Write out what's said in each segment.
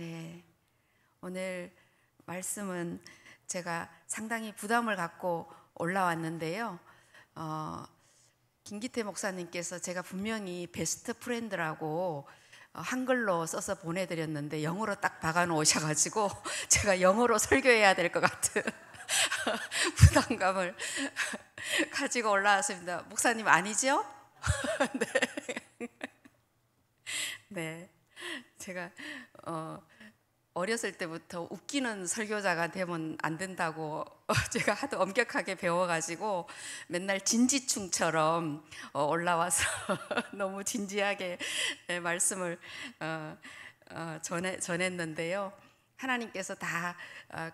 네, 오늘 말씀은 제가 상당히 부담을 갖고 올라왔는데요. 김기태 목사님께서 제가 분명히 베스트 프렌드라고 한글로 써서 보내드렸는데 영어로 딱 박아 놓으셔가지고 제가 영어로 설교해야 될 것 같은 부담감을 가지고 올라왔습니다. 목사님 아니죠? 네, 제가 어렸을 때부터 웃기는 설교자가 되면 안 된다고 제가 하도 엄격하게 배워가지고 맨날 진지충처럼 올라와서 너무 진지하게 말씀을 전했는데요. 하나님께서 다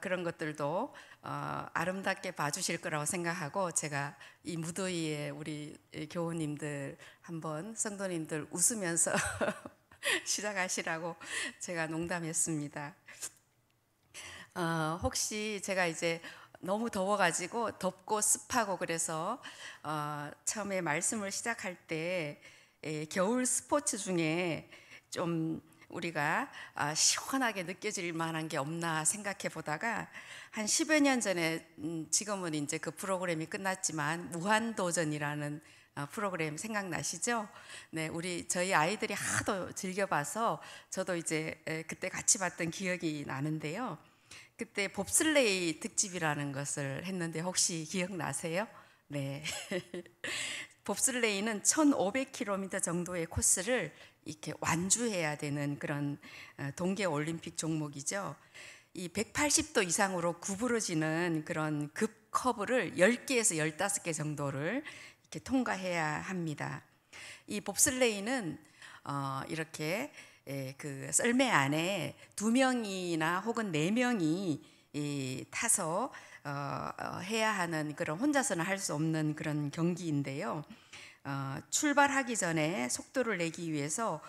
그런 것들도 아름답게 봐주실 거라고 생각하고 제가 이 무더위에 우리 교우님들 한번 성도님들 웃으면서 시작하시라고 제가 농담했습니다. 혹시 제가 이제 너무 더워가지고 덥고 습하고 그래서 처음에 말씀을 시작할 때 겨울 스포츠 중에 좀 우리가 시원하게 느껴질 만한 게 없나 생각해 보다가 한 10여 년 전에 지금은 이제 그 프로그램이 끝났지만 무한도전이라는 프로그램 생각나시죠? 네, 저희 아이들이 하도 즐겨봐서 저도 이제 그때 같이 봤던 기억이 나는데요. 그때 봅슬레이 특집이라는 것을 했는데 혹시 기억나세요? 네. 봅슬레이는 1,500km 정도의 코스를 이렇게 완주해야 되는 그런 동계 올림픽 종목이죠. 이 180도 이상으로 구부러지는 그런 급 커브를 10개에서 15개 정도를 이렇게 통과해야 합니다. 이 봅슬레이는 이렇게 그 썰매 안에 2명이나 혹은 4명이 타서 해야 하는 그런 혼자서는 할 수 없는 그런 경기인데요. 출발하기 전에 속도를 내기 위해서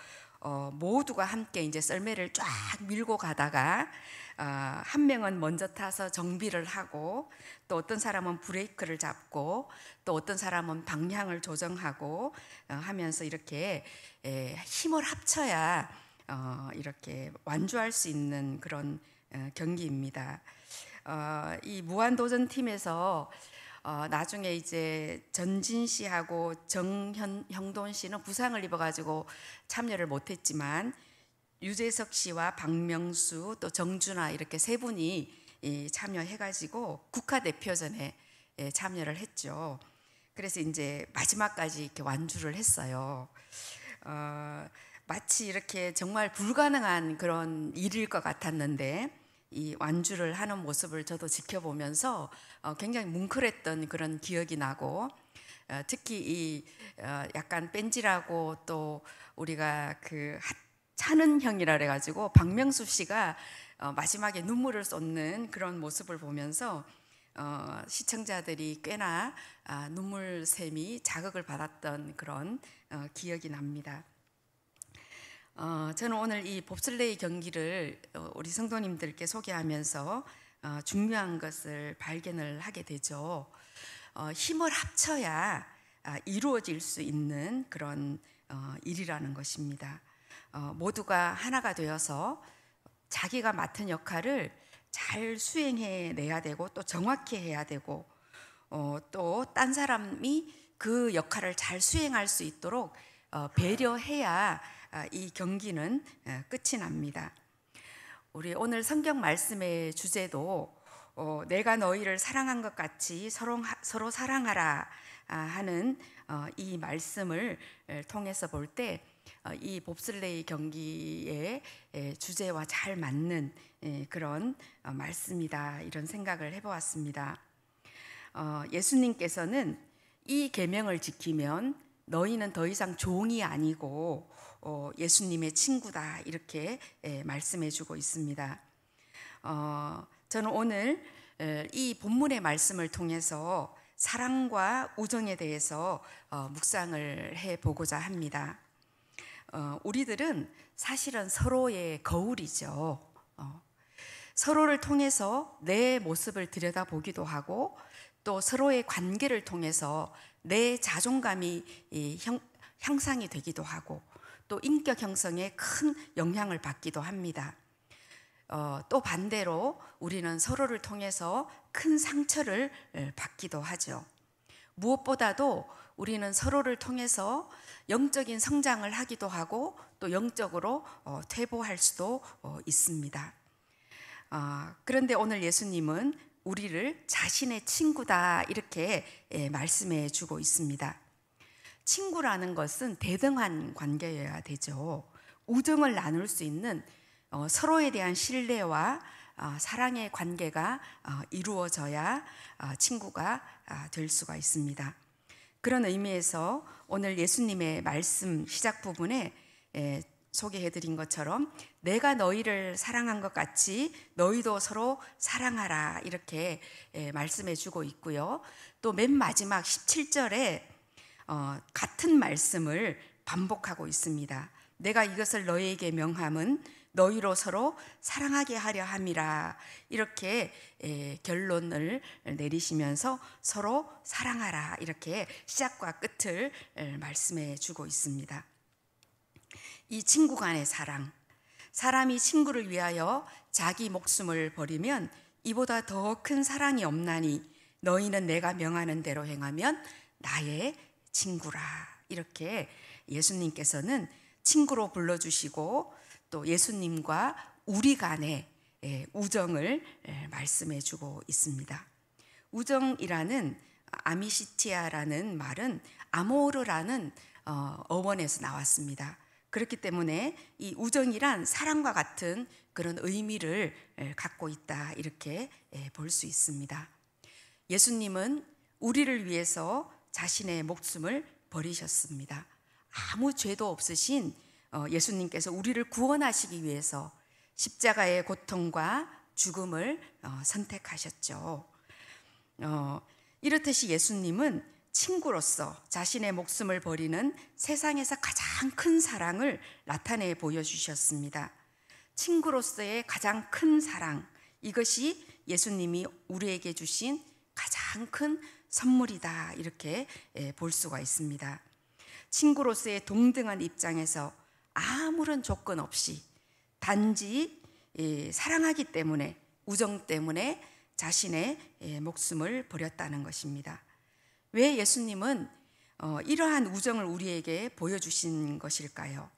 모두가 함께 이제 썰매를 쫙 밀고 가다가 한 명은 먼저 타서 정비를 하고 또 어떤 사람은 브레이크를 잡고 또 어떤 사람은 방향을 조정하고 하면서 이렇게 힘을 합쳐야 이렇게 완주할 수 있는 그런 경기입니다. 이 무한도전 팀에서 나중에 이제 전진 씨하고 정형돈 씨는 부상을 입어가지고 참여를 못했지만 유재석 씨와 박명수 또 정준하 이렇게 세 분이 참여해가지고 국가대표전에 참여를 했죠. 그래서 이제 마지막까지 이렇게 완주를 했어요. 마치 이렇게 정말 불가능한 그런 일일 것 같았는데 이 완주를 하는 모습을 저도 지켜보면서 굉장히 뭉클했던 그런 기억이 나고 특히 이 약간 뺀질하고 또 우리가 그 차는 형이라 그래가지고 박명수 씨가 마지막에 눈물을 쏟는 그런 모습을 보면서 시청자들이 꽤나 눈물샘이 자극을 받았던 그런 기억이 납니다. 저는 오늘 이 봅슬레이 경기를 우리 성도님들께 소개하면서 중요한 것을 발견을 하게 되죠. 힘을 합쳐야 이루어질 수 있는 그런 일이라는 것입니다. 모두가 하나가 되어서 자기가 맡은 역할을 잘 수행해 내야 되고 또 정확히 해야 되고 또 딴 사람이 그 역할을 잘 수행할 수 있도록 배려해야 이 경기는 끝이 납니다. 우리 오늘 성경 말씀의 주제도 내가 너희를 사랑한 것 같이 서로 사랑하라 하는 이 말씀을 통해서 볼 때 이 봅슬레이 경기의 주제와 잘 맞는 그런 말씀이다 이런 생각을 해보았습니다. 예수님께서는 이 계명을 지키면 너희는 더 이상 종이 아니고 예수님의 친구다 이렇게 말씀해주고 있습니다. 저는 오늘 이 본문의 말씀을 통해서 사랑과 우정에 대해서 묵상을 해보고자 합니다. 우리들은 사실은 서로의 거울이죠. 서로를 통해서 내 모습을 들여다보기도 하고 또 서로의 관계를 통해서 내 자존감이 향상이 되기도 하고 또 인격 형성에 큰 영향을 받기도 합니다. 또 반대로 우리는 서로를 통해서 큰 상처를 받기도 하죠. 무엇보다도 우리는 서로를 통해서 영적인 성장을 하기도 하고 또 영적으로 퇴보할 수도 있습니다. 그런데 오늘 예수님은 우리를 자신의 친구다 이렇게 말씀해 주고 있습니다. 친구라는 것은 대등한 관계여야 되죠. 우정을 나눌 수 있는 서로에 대한 신뢰와 사랑의 관계가 이루어져야 친구가 될 수가 있습니다. 그런 의미에서 오늘 예수님의 말씀 시작 부분에 소개해드린 것처럼 내가 너희를 사랑한 것 같이 너희도 서로 사랑하라 이렇게 말씀해 주고 있고요. 또 맨 마지막 17절에 같은 말씀을 반복하고 있습니다. 내가 이것을 너희에게 명함은 너희로 서로 사랑하게 하려 함이라 이렇게 결론을 내리시면서 서로 사랑하라 이렇게 시작과 끝을 말씀해 주고 있습니다. 이 친구 간의 사랑, 사람이 친구를 위하여 자기 목숨을 버리면 이보다 더 큰 사랑이 없나니 너희는 내가 명하는 대로 행하면 나의 친구라 이렇게 예수님께서는 친구로 불러주시고 또 예수님과 우리 간의 우정을 말씀해 주고 있습니다. 우정이라는 아미시티아라는 말은 아모르라는 어원에서 나왔습니다. 그렇기 때문에 이 우정이란 사랑과 같은 그런 의미를 갖고 있다 이렇게 볼 수 있습니다. 예수님은 우리를 위해서 자신의 목숨을 버리셨습니다. 아무 죄도 없으신 예수님께서 우리를 구원하시기 위해서 십자가의 고통과 죽음을 선택하셨죠. 이렇듯이 예수님은 친구로서 자신의 목숨을 버리는 세상에서 가장 큰 사랑을 나타내 보여주셨습니다. 친구로서의 가장 큰 사랑, 이것이 예수님이 우리에게 주신 가장 큰 선물이다 이렇게 볼 수가 있습니다. 친구로서의 동등한 입장에서 아무런 조건 없이 단지 사랑하기 때문에 우정 때문에 자신의 목숨을 버렸다는 것입니다. 왜 예수님은 이러한 우정을 우리에게 보여주신 것일까요?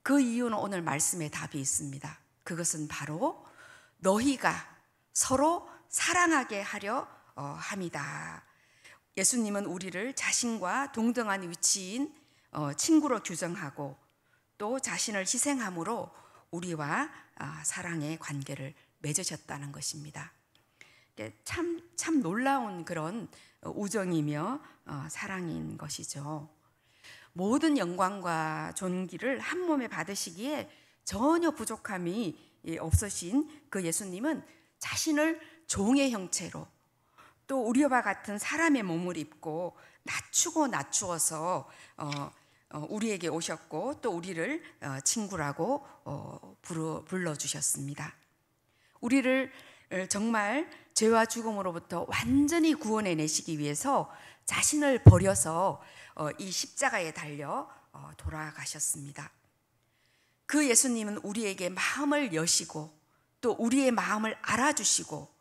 그 이유는 오늘 말씀에 답이 있습니다. 그것은 바로 너희가 서로 사랑하게 하려 함이다. 예수님은 우리를 자신과 동등한 위치인 친구로 규정하고 또 자신을 희생함으로 우리와 사랑의 관계를 맺으셨다는 것입니다. 참 놀라운 그런 우정이며 사랑인 것이죠. 모든 영광과 존귀를 한 몸에 받으시기에 전혀 부족함이 없으신 그 예수님은 자신을 종의 형체로 또 우리와 같은 사람의 몸을 입고 낮추어서 우리에게 오셨고 또 우리를 친구라고 불러주셨습니다. 우리를 정말 죄와 죽음으로부터 완전히 구원해내시기 위해서 자신을 버려서 이 십자가에 달려 돌아가셨습니다. 그 예수님은 우리에게 마음을 여시고 또 우리의 마음을 알아주시고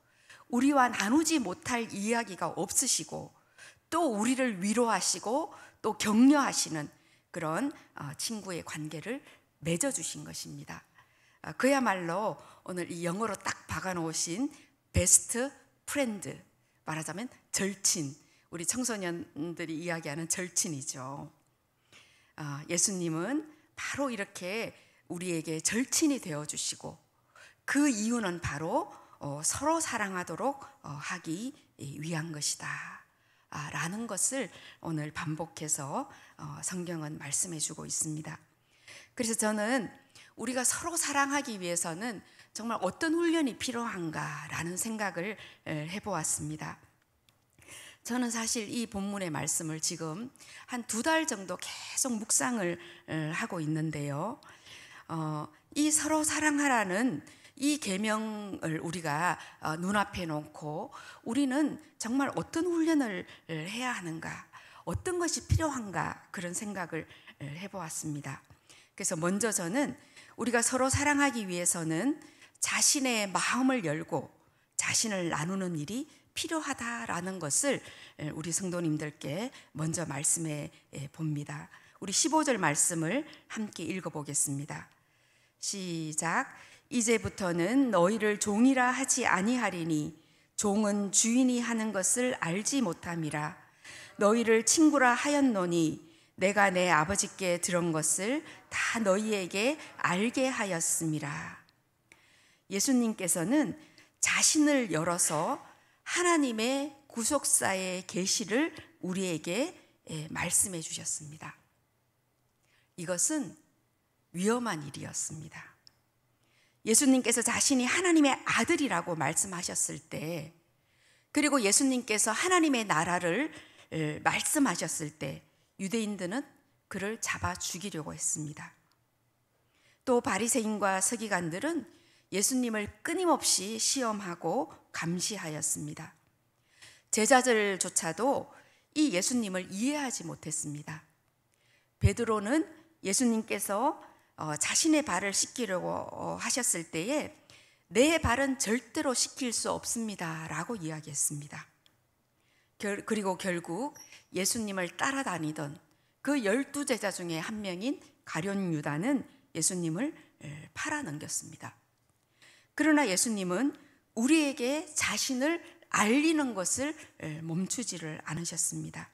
우리와 나누지 못할 이야기가 없으시고 또 우리를 위로하시고 또 격려하시는 그런 친구의 관계를 맺어주신 것입니다. 그야말로 오늘 이 영어로 딱 박아놓으신 베스트 프렌드, 말하자면 절친, 우리 청소년들이 이야기하는 절친이죠. 예수님은 바로 이렇게 우리에게 절친이 되어주시고 그 이유는 바로 서로 사랑하도록 하기 위한 것이다 라는 것을 오늘 반복해서 성경은 말씀해 주고 있습니다. 그래서 저는 우리가 서로 사랑하기 위해서는 정말 어떤 훈련이 필요한가라는 생각을 해보았습니다. 저는 사실 이 본문의 말씀을 지금 한 2달 정도 계속 묵상을 하고 있는데요. 이 서로 사랑하라는 이 계명을 우리가 눈앞에 놓고 우리는 정말 어떤 훈련을 해야 하는가, 어떤 것이 필요한가 그런 생각을 해보았습니다. 그래서 먼저 저는 우리가 서로 사랑하기 위해서는 자신의 마음을 열고 자신을 나누는 일이 필요하다라는 것을 우리 성도님들께 먼저 말씀해 봅니다. 우리 15절 말씀을 함께 읽어보겠습니다. 시작. 이제부터는 너희를 종이라 하지 아니하리니 종은 주인이 하는 것을 알지 못함이라. 너희를 친구라 하였노니 내가 내 아버지께 들은 것을 다 너희에게 알게 하였음이라. 예수님께서는 자신을 열어서 하나님의 구속사의 계시를 우리에게 말씀해 주셨습니다. 이것은 위험한 일이었습니다. 예수님께서 자신이 하나님의 아들이라고 말씀하셨을 때, 그리고 예수님께서 하나님의 나라를 말씀하셨을 때 유대인들은 그를 잡아 죽이려고 했습니다. 또 바리새인과 서기관들은 예수님을 끊임없이 시험하고 감시하였습니다. 제자들조차도 이 예수님을 이해하지 못했습니다. 베드로는 예수님께서 자신의 발을 씻기려고 하셨을 때에 내 발은 절대로 씻길 수 없습니다 라고 이야기했습니다. 그리고 결국 예수님을 따라다니던 그 12제자 중에 한 명인 가룟 유다는 예수님을 팔아넘겼습니다. 그러나 예수님은 우리에게 자신을 알리는 것을 멈추지를 않으셨습니다.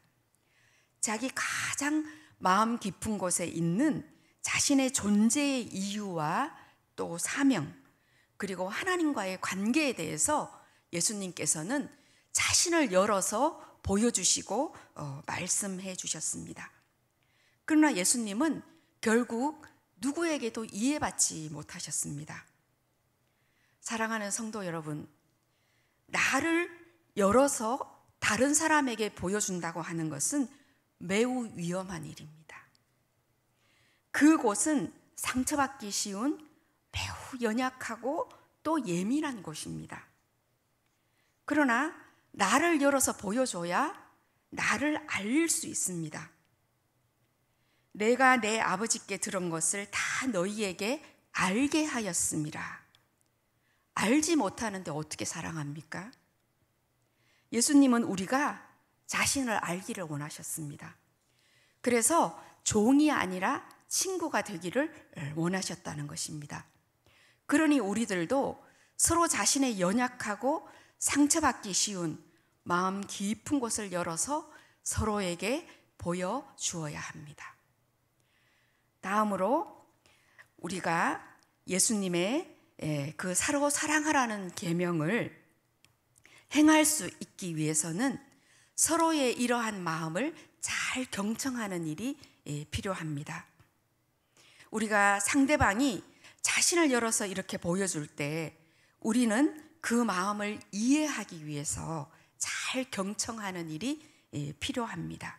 자기 가장 마음 깊은 곳에 있는 자신의 존재의 이유와 또 사명, 그리고 하나님과의 관계에 대해서 예수님께서는 자신을 열어서 보여주시고 말씀해 주셨습니다. 그러나 예수님은 결국 누구에게도 이해받지 못하셨습니다. 사랑하는 성도 여러분, 나를 열어서 다른 사람에게 보여준다고 하는 것은 매우 위험한 일입니다. 그곳은 상처받기 쉬운 매우 연약하고 또 예민한 곳입니다. 그러나 나를 열어서 보여줘야 나를 알릴 수 있습니다. 내가 내 아버지께 들은 것을 다 너희에게 알게 하였음이라. 알지 못하는데 어떻게 사랑합니까? 예수님은 우리가 자신을 알기를 원하셨습니다. 그래서 종이 아니라 친구가 되기를 원하셨다는 것입니다. 그러니 우리들도 서로 자신의 연약하고 상처받기 쉬운 마음 깊은 곳을 열어서 서로에게 보여주어야 합니다. 다음으로 우리가 예수님의 그 서로 사랑하라는 계명을 행할 수 있기 위해서는 서로의 이러한 마음을 잘 경청하는 일이 필요합니다. 우리가 상대방이 자신을 열어서 이렇게 보여줄 때 우리는 그 마음을 이해하기 위해서 잘 경청하는 일이 필요합니다.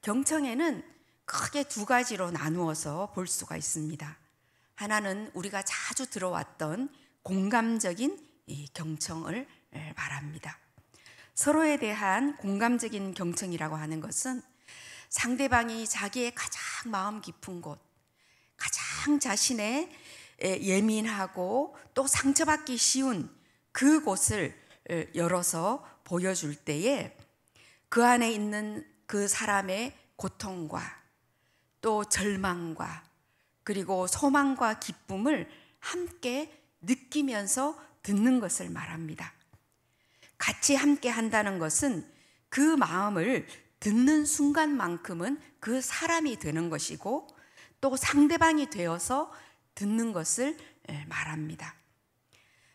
경청에는 크게 두 가지로 나누어서 볼 수가 있습니다. 하나는 우리가 자주 들어왔던 공감적인 경청을 말합니다. 서로에 대한 공감적인 경청이라고 하는 것은 상대방이 자기의 가장 마음 깊은 곳, 가장 자신의 예민하고 또 상처받기 쉬운 그곳을 열어서 보여줄 때에 그 안에 있는 그 사람의 고통과 또 절망과 그리고 소망과 기쁨을 함께 느끼면서 듣는 것을 말합니다. 같이 함께 한다는 것은 그 마음을 듣는 순간만큼은 그 사람이 되는 것이고 또 상대방이 되어서 듣는 것을 말합니다.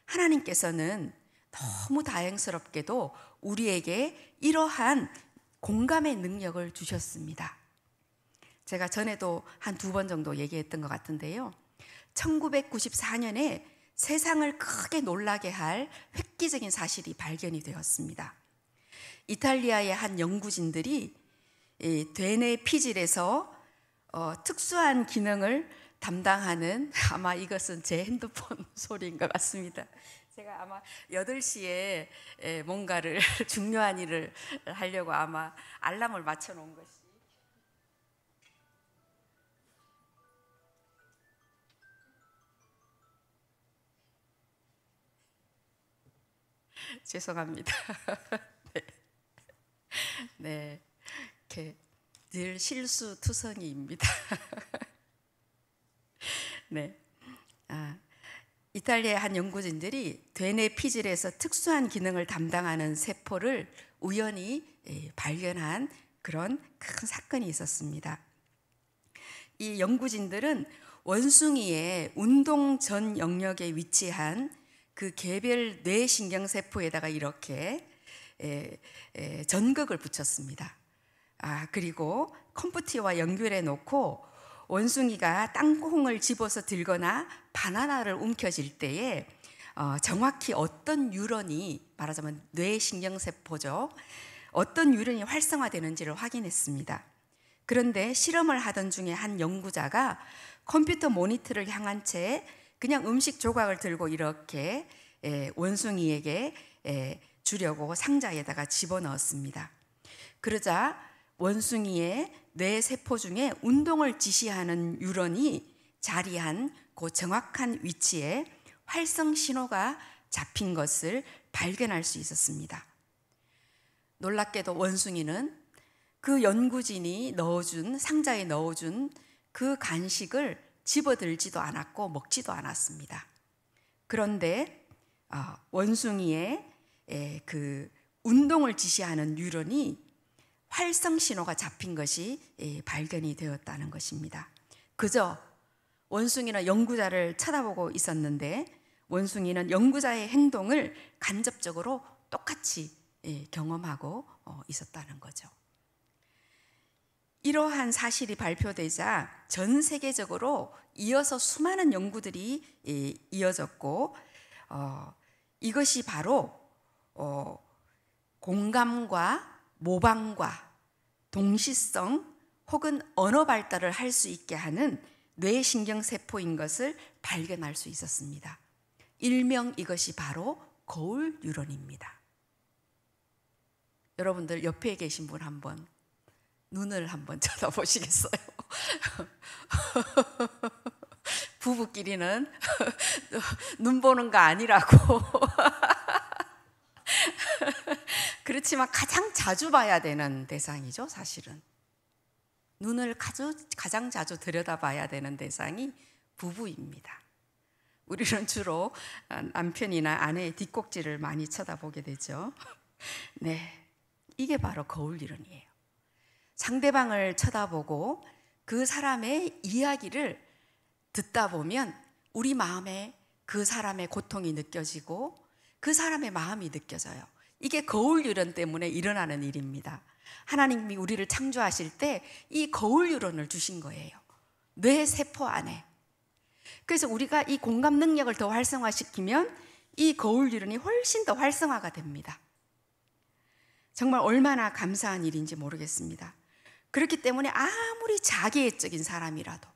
하나님께서는 너무 다행스럽게도 우리에게 이러한 공감의 능력을 주셨습니다. 제가 전에도 한 2번 정도 얘기했던 것 같은데요. 1994년에 세상을 크게 놀라게 할 획기적인 사실이 발견이 되었습니다. 이탈리아의 한 연구진들이 되뇌 피질에서 특수한 기능을 담당하는, 아마 이것은 제 핸드폰 소리인 것 같습니다. 제가 아마 8시에 뭔가를 중요한 일을 하려고 아마 알람을 맞춰 놓은 것이 죄송합니다. 네, 이렇게 늘 실수투성이입니다. 네, 이탈리아의 한 연구진들이 되뇌 피질에서 특수한 기능을 담당하는 세포를 우연히 발견한 그런 큰 사건이 있었습니다. 이 연구진들은 원숭이의 운동 전 영역에 위치한 그 개별 뇌신경세포에다가 이렇게 전극을 붙였습니다. 그리고 컴퓨터와 연결해 놓고 원숭이가 땅콩을 집어서 들거나 바나나를 움켜쥘 때에 정확히 어떤 뉴런이, 말하자면 뇌신경세포죠, 어떤 뉴런이 활성화되는지를 확인했습니다. 그런데 실험을 하던 중에 한 연구자가 컴퓨터 모니터를 향한 채 그냥 음식 조각을 들고 이렇게 원숭이에게 주려고 상자에다가 집어넣었습니다. 그러자 원숭이의 뇌세포 중에 운동을 지시하는 뉴런이 자리한 그 정확한 위치에 활성 신호가 잡힌 것을 발견할 수 있었습니다. 놀랍게도 원숭이는 그 연구진이 상자에 넣어준 그 간식을 집어들지도 않았고 먹지도 않았습니다. 그런데 원숭이의 그 운동을 지시하는 뉴런이 활성 신호가 잡힌 것이 발견이 되었다는 것입니다. 그저 원숭이는 연구자를 쳐다보고 있었는데 원숭이는 연구자의 행동을 간접적으로 똑같이 경험하고 있었다는 거죠. 이러한 사실이 발표되자 전 세계적으로 이어서 수많은 연구들이 이어졌고 이것이 바로 공감과 모방과 동시성 혹은 언어 발달을 할 수 있게 하는 뇌신경세포인 것을 발견할 수 있었습니다. 일명 이것이 바로 거울 뉴런입니다. 여러분들 옆에 계신 분 한번 눈을 한번 쳐다보시겠어요? 부부끼리는 눈 보는 거 아니라고. 그렇지만 가장 자주 봐야 되는 대상이죠, 사실은. 눈을 가장 자주 들여다봐야 되는 대상이 부부입니다. 우리는 주로 남편이나 아내의 뒷꼭지를 많이 쳐다보게 되죠. 네, 이게 바로 거울 이론이에요. 상대방을 쳐다보고 그 사람의 이야기를 듣다 보면 우리 마음에 그 사람의 고통이 느껴지고 그 사람의 마음이 느껴져요. 이게 거울 유론 때문에 일어나는 일입니다. 하나님이 우리를 창조하실 때 이 거울 유론을 주신 거예요. 뇌 세포 안에. 그래서 우리가 이 공감 능력을 더 활성화시키면 이 거울 유론이 훨씬 더 활성화가 됩니다. 정말 얼마나 감사한 일인지 모르겠습니다. 그렇기 때문에 아무리 자기애적인 사람이라도,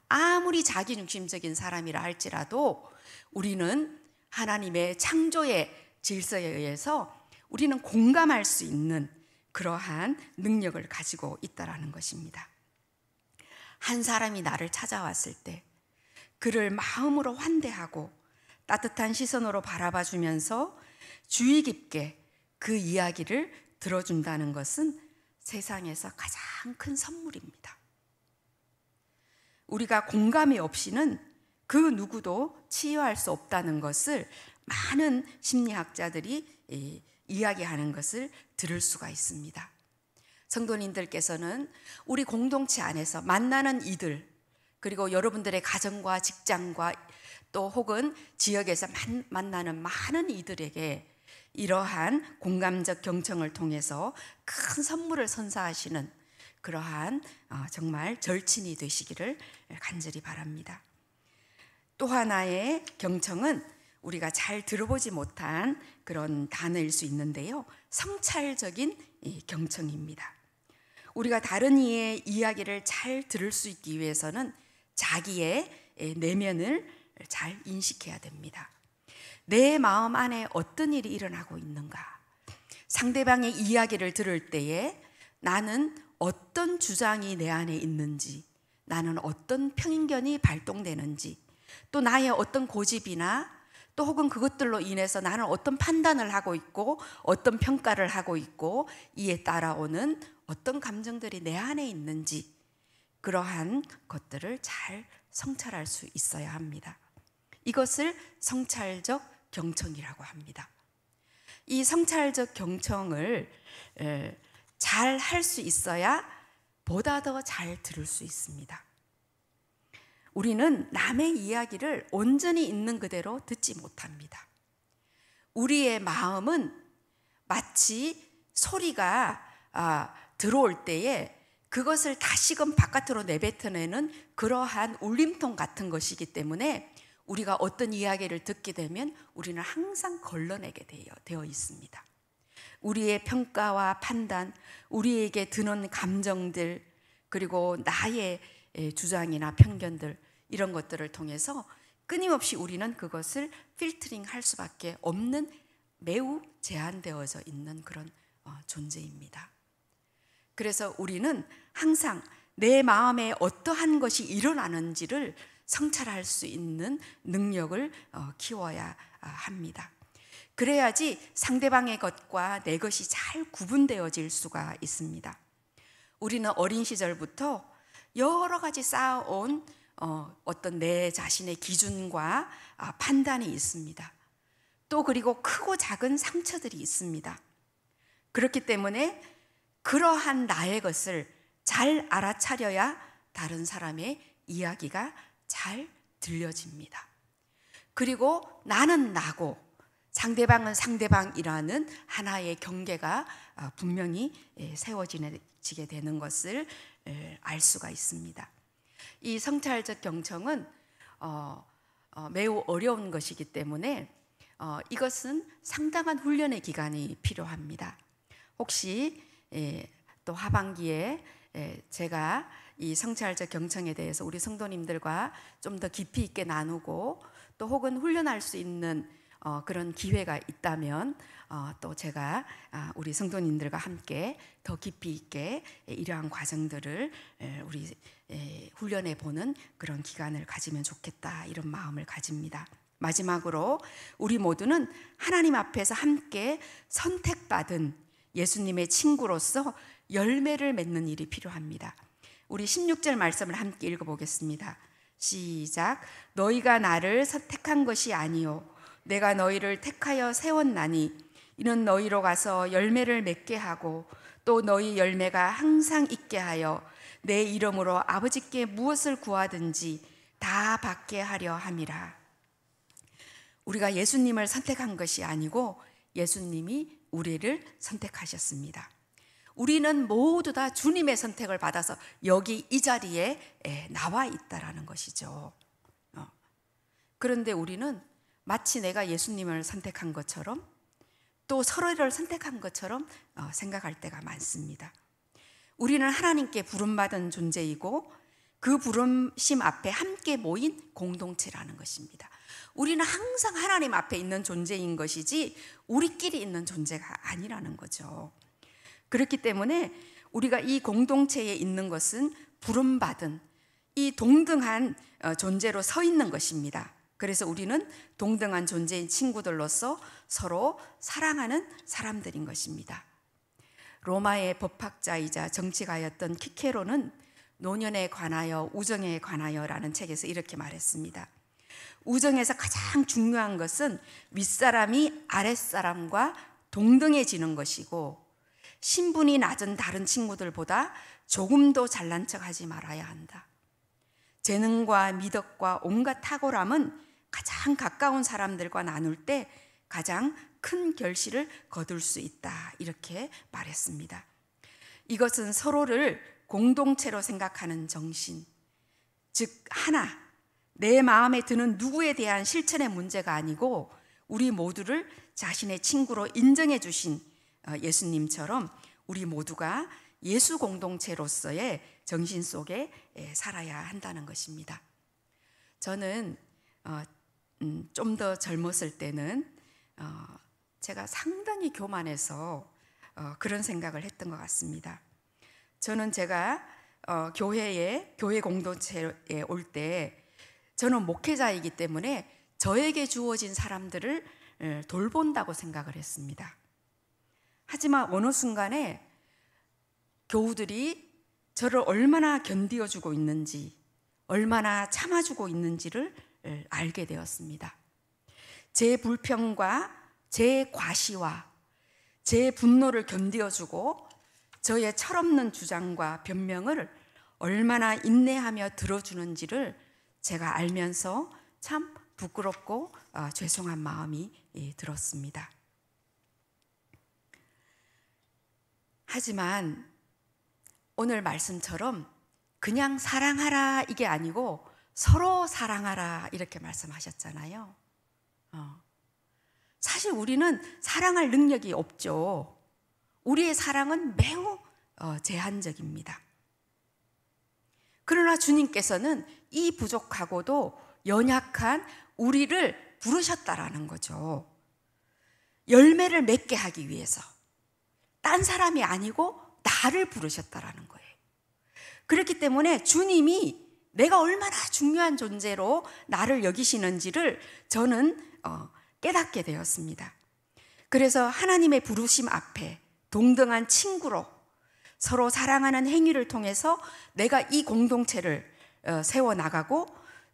아무리 자기중심적인 사람이라 할지라도 우리는 하나님의 창조의 질서에 의해서 우리는 공감할 수 있는 그러한 능력을 가지고 있다는 것입니다. 한 사람이 나를 찾아왔을 때 그를 마음으로 환대하고 따뜻한 시선으로 바라봐 주면서 주의 깊게 그 이야기를 들어준다는 것은 세상에서 가장 큰 선물입니다. 우리가 공감이 없이는 그 누구도 치유할 수 없다는 것을 많은 심리학자들이 이야기하는 것을 들을 수가 있습니다. 성도님들께서는 우리 공동체 안에서 만나는 이들, 그리고 여러분들의 가정과 직장과 또 혹은 지역에서 만나는 많은 이들에게 이러한 공감적 경청을 통해서 큰 선물을 선사하시는 그러한 정말 절친이 되시기를 간절히 바랍니다. 또 하나의 경청은 우리가 잘 들어보지 못한 그런 단어일 수 있는데요, 성찰적인 경청입니다. 우리가 다른 이의 이야기를 잘 들을 수 있기 위해서는 자기의 내면을 잘 인식해야 됩니다. 내 마음 안에 어떤 일이 일어나고 있는가? 상대방의 이야기를 들을 때에 나는 어떤 주장이 내 안에 있는지, 나는 어떤 편견이 발동되는지, 또 나의 어떤 고집이나 또 혹은 그것들로 인해서 나는 어떤 판단을 하고 있고 어떤 평가를 하고 있고 이에 따라오는 어떤 감정들이 내 안에 있는지 그러한 것들을 잘 성찰할 수 있어야 합니다. 이것을 성찰적 경청이라고 합니다. 이 성찰적 경청을 잘 할 수 있어야 보다 더 잘 들을 수 있습니다. 우리는 남의 이야기를 온전히 있는 그대로 듣지 못합니다. 우리의 마음은 마치 소리가 들어올 때에 그것을 다시금 바깥으로 내뱉어내는 그러한 울림통 같은 것이기 때문에 우리가 어떤 이야기를 듣게 되면 우리는 항상 걸러내게 되어 있습니다. 우리의 평가와 판단, 우리에게 드는 감정들, 그리고 나의 주장이나 편견들 이런 것들을 통해서 끊임없이 우리는 그것을 필터링 할 수밖에 없는 매우 제한되어져 있는 그런 존재입니다. 그래서 우리는 항상 내 마음에 어떠한 것이 일어나는지를 성찰할 수 있는 능력을 키워야 합니다. 그래야지 상대방의 것과 내 것이 잘 구분되어질 수가 있습니다. 우리는 어린 시절부터 여러 가지 쌓아온 어떤 내 자신의 기준과 판단이 있습니다. 또 그리고 크고 작은 상처들이 있습니다. 그렇기 때문에 그러한 나의 것을 잘 알아차려야 다른 사람의 이야기가 잘 들려집니다. 그리고 나는 나고 상대방은 상대방이라는 하나의 경계가 분명히 세워지게 되는 것을 알 수가 있습니다. 이 성찰적 경청은 매우 어려운 것이기 때문에 이것은 상당한 훈련의 기간이 필요합니다. 혹시 또 하반기에 제가 이 성찰적 경청에 대해서 우리 성도님들과 좀 더 깊이 있게 나누고 또 혹은 훈련할 수 있는 그런 기회가 있다면 또 제가 우리 성도님들과 함께 더 깊이 있게 이러한 과정들을 우리 훈련해 보는 그런 기간을 가지면 좋겠다 이런 마음을 가집니다. 마지막으로 우리 모두는 하나님 앞에서 함께 선택받은 예수님의 친구로서 열매를 맺는 일이 필요합니다. 우리 16절 말씀을 함께 읽어보겠습니다. 시작. 너희가 나를 선택한 것이 아니요 내가 너희를 택하여 세웠나니 이는 너희로 가서 열매를 맺게 하고 또 너희 열매가 항상 있게 하여 내 이름으로 아버지께 무엇을 구하든지 다 받게 하려 함이라. 우리가 예수님을 선택한 것이 아니고 예수님이 우리를 선택하셨습니다. 우리는 모두 다 주님의 선택을 받아서 여기 이 자리에 나와 있다라는 것이죠. 그런데 우리는 마치 내가 예수님을 선택한 것처럼 또 서로를 선택한 것처럼 생각할 때가 많습니다. 우리는 하나님께 부름받은 존재이고 그 부름심 앞에 함께 모인 공동체라는 것입니다. 우리는 항상 하나님 앞에 있는 존재인 것이지 우리끼리 있는 존재가 아니라는 거죠. 그렇기 때문에 우리가 이 공동체에 있는 것은 부름받은 이 동등한 존재로 서 있는 것입니다. 그래서 우리는 동등한 존재인 친구들로서 서로 사랑하는 사람들인 것입니다. 로마의 법학자이자 정치가였던 키케로는 노년에 관하여 우정에 관하여라는 책에서 이렇게 말했습니다. 우정에서 가장 중요한 것은 윗사람이 아랫사람과 동등해지는 것이고 신분이 낮은 다른 친구들보다 조금도 잘난 척하지 말아야 한다. 재능과 미덕과 온갖 탁월함은 가장 가까운 사람들과 나눌 때 가장 큰 결실을 거둘 수 있다. 이렇게 말했습니다. 이것은 서로를 공동체로 생각하는 정신, 즉 하나, 내 마음에 드는 누구에 대한 실천의 문제가 아니고 우리 모두를 자신의 친구로 인정해 주신 예수님처럼 우리 모두가 예수 공동체로서의 정신 속에 살아야 한다는 것입니다. 저는 좀 더 젊었을 때는 제가 상당히 교만해서 그런 생각을 했던 것 같습니다. 저는 제가 교회 공동체에 올 때 저는 목회자이기 때문에 저에게 주어진 사람들을 돌본다고 생각을 했습니다. 하지만 어느 순간에 교우들이 저를 얼마나 견디어주고 있는지, 얼마나 참아주고 있는지를 알게 되었습니다. 제 불평과 제 과시와 제 분노를 견디어주고 저의 철없는 주장과 변명을 얼마나 인내하며 들어주는지를 제가 알면서 참 부끄럽고 죄송한 마음이 들었습니다. 하지만 오늘 말씀처럼 그냥 사랑하라 이게 아니고 서로 사랑하라 이렇게 말씀하셨잖아요. 사실 우리는 사랑할 능력이 없죠. 우리의 사랑은 매우 제한적입니다. 그러나 주님께서는 이 부족하고도 연약한 우리를 부르셨다라는 거죠. 열매를 맺게 하기 위해서. 딴 사람이 아니고 나를 부르셨다라는 거예요. 그렇기 때문에 주님이 내가 얼마나 중요한 존재로 나를 여기시는지를 저는 깨닫게 되었습니다. 그래서 하나님의 부르심 앞에 동등한 친구로 서로 사랑하는 행위를 통해서 내가 이 공동체를 세워나가고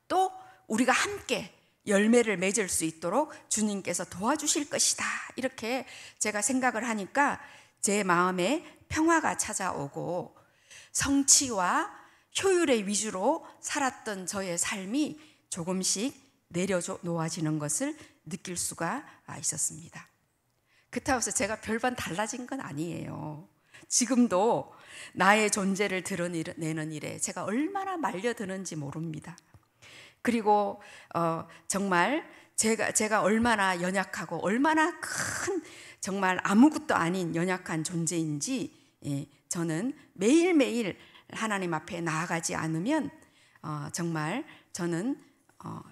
또 우리가 함께 열매를 맺을 수 있도록 주님께서 도와주실 것이다. 이렇게 제가 생각을 하니까 제 마음에 평화가 찾아오고 성취와 효율의 위주로 살았던 저의 삶이 조금씩 내려놓아지는 것을 느낄 수가 있었습니다. 그렇다고 해서 제가 별반 달라진 건 아니에요. 지금도 나의 존재를 드러내는 일에 제가 얼마나 말려드는지 모릅니다. 그리고 정말 제가 얼마나 연약하고 얼마나 큰 정말 아무것도 아닌 연약한 존재인지 저는 매일매일 하나님 앞에 나아가지 않으면 정말 저는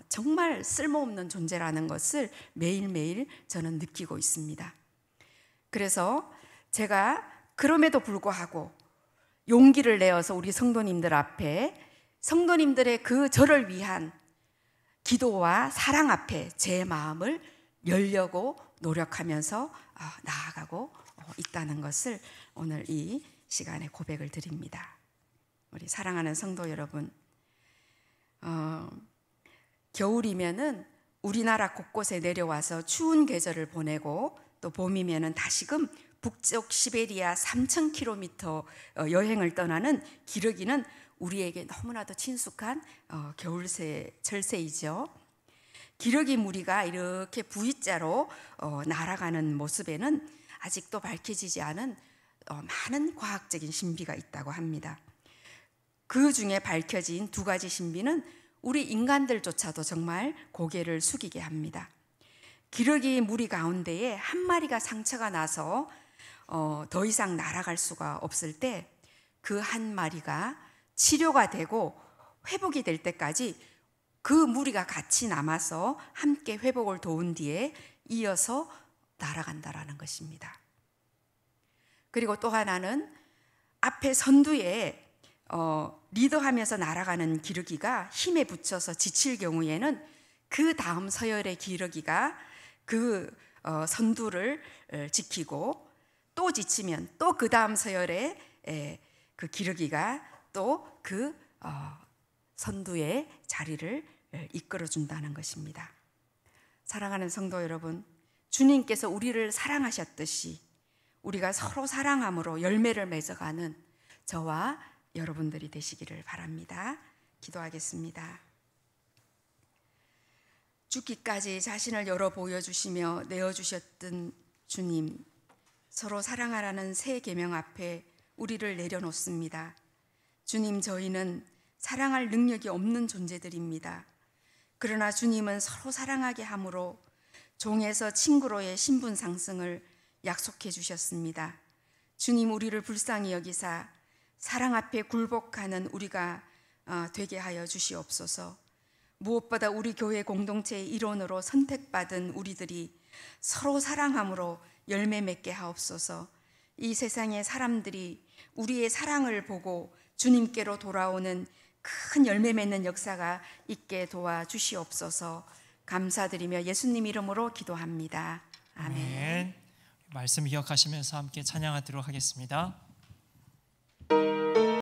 정말 쓸모없는 존재라는 것을 매일매일 저는 느끼고 있습니다. 그래서 제가 그럼에도 불구하고 용기를 내어서 우리 성도님들 앞에 성도님들의 그 저를 위한 기도와 사랑 앞에 제 마음을 열려고 노력하면서 나아가고 있다는 것을 오늘 이 시간에 고백을 드립니다. 우리 사랑하는 성도 여러분, 겨울이면은 우리나라 곳곳에 내려와서 추운 계절을 보내고 또 봄이면은 다시금 북쪽 시베리아 3,000km 여행을 떠나는 기러기는 우리에게 너무나도 친숙한 철새이죠. 기러기 무리가 이렇게 V자로 날아가는 모습에는 아직도 밝혀지지 않은 많은 과학적인 신비가 있다고 합니다. 그 중에 밝혀진 두 가지 신비는 우리 인간들조차도 정말 고개를 숙이게 합니다. 기러기 무리 가운데에 한 마리가 상처가 나서 더 이상 날아갈 수가 없을 때 그 한 마리가 치료가 되고 회복이 될 때까지 그 무리가 같이 남아서 함께 회복을 도운 뒤에 이어서 날아간다라는 것입니다. 그리고 또 하나는 앞에 선두에 리더하면서 날아가는 기러기가 힘에 부쳐서 지칠 경우에는 그 다음 서열의 기러기가 그 선두를 지키고 또 지치면 또 그 다음 서열의 그 기러기가 또 그 선두의 자리를 이끌어준다는 것입니다. 사랑하는 성도 여러분, 주님께서 우리를 사랑하셨듯이 우리가 서로 사랑함으로 열매를 맺어가는 저와 여러분들이 되시기를 바랍니다. 기도하겠습니다. 죽기까지 자신을 열어 보여주시며 내어주셨던 주님, 서로 사랑하라는 새 계명 앞에 우리를 내려놓습니다. 주님, 저희는 사랑할 능력이 없는 존재들입니다. 그러나 주님은 서로 사랑하게 함으로 종에서 친구로의 신분 상승을 약속해 주셨습니다. 주님, 우리를 불쌍히 여기사 사랑 앞에 굴복하는 우리가 되게 하여 주시옵소서. 무엇보다 우리 교회 공동체의 일원으로 선택받은 우리들이 서로 사랑함으로 열매 맺게 하옵소서. 이 세상의 사람들이 우리의 사랑을 보고 주님께로 돌아오는 큰 열매 맺는 역사가 있게 도와주시옵소서. 감사드리며 예수님 이름으로 기도합니다. 아멘. 아멘. 말씀 기억하시면서 함께 찬양하도록 하겠습니다.